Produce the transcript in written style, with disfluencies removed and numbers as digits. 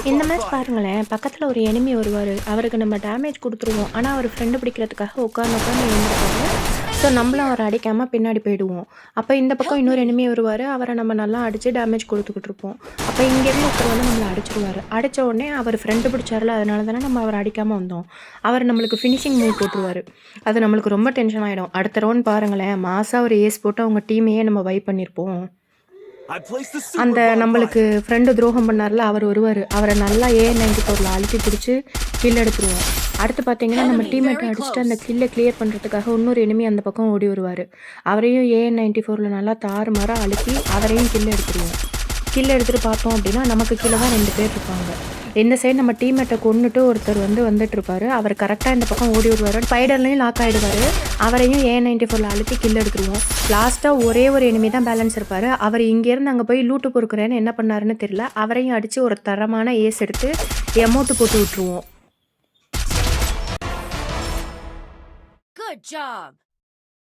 இந்த மேட்ச் பாருங்களேன், பக்கத்துல ஒரு எனிமி வருவாரு. அவருக்கு நம்ம டேமேஜ் குடுத்துருவோம். ஆனா, அவரு ஃப்ரெண்ட் பிடிக்கிறதுக்காக உட்கார்ந்து உட்கார்ந்து எழுந்திருப்பாரு. ஸோ, நம்மளும் அவர அடிக்காம பின்னாடி போயிடுவோம். அப்ப இந்த பக்கம் இன்னொரு எனிமி வருவாரு. அவர நம்ம நல்லா அடிச்சு டேமேஜ் குடுத்துக்கிட்டு இருப்போம். அப்ப இங்கேருந்து ஒருத்தர் வந்து நம்மள அடிச்சுருவாரு. அடிச்ச உடனே அவரு ஃப்ரெண்ட் பிடிச்சாருல, அதனால தானே நம்ம அவர அடிக்காம வந்தோம். அவரு நம்மளுக்கு ஃபினிஷிங் மூவ் போட்டுருவாரு. அது நம்மளுக்கு ரொம்ப டென்ஷன் ஆயிடும். அடுத்த ரவுண்ட் பாருங்களேன், மாஸா ஒரு ஏஸ் போட்டு அவங்க டீமையே நம்ம வைப் பண்ணியிருப்போம். அந்த நம்மளுக்கு ஃப்ரெண்டு துரோகம் பண்ணார்ல, அவர் வருவாரு. அவர நல்லா A94ல அழுத்தி பிடிச்சு கில் எடுத்துருவோம். அடுத்து பார்த்தீங்கன்னா, நம்ம டீம்மேட்ட அடிச்சுட்டு அந்த கில்ல கிளியர் பண்றதுக்காக இன்னொரு எனிமி அந்த பக்கம் ஓடி வருவாரு. அவரையும் A94ல நல்லா தாறுமாறா அழுத்தி அவரையும் கில் எடுத்துருவோம். கில் எடுத்துட்டு பார்த்தோம் அப்படின்னா, நமக்கு கீழ தான் 2 பேர் இருப்பாங்க. இந்த சைடு நம்ம டீம்மேட்ட கொன்னுட்டு ஒருத்தர் வந்து வந்துட்டுருப்பாரு. அவர் கரெக்ட்டா இந்த பக்கம் ஓடி வருவாரு. ஸ்பைடர்லயும் லாக் ஆயிடுவாரு. அவரையும் A94ல அழுத்தி கில் எடுத்துருவோம். லாஸ்ட்டா ஒரே ஒரு எனிமி தான் பேலன்ஸ் இருப்பாரு. அவர் இங்கேருந்து அங்க போய் லூட்டு பொறுக்குறேன்னு என்ன பண்ணாருன்னு தெரியல. அவரையும் அடிச்சு ஒரு தரமான ஏஸ் எடுத்து எமோட் போட்டு விட்டுருவோம். Good job.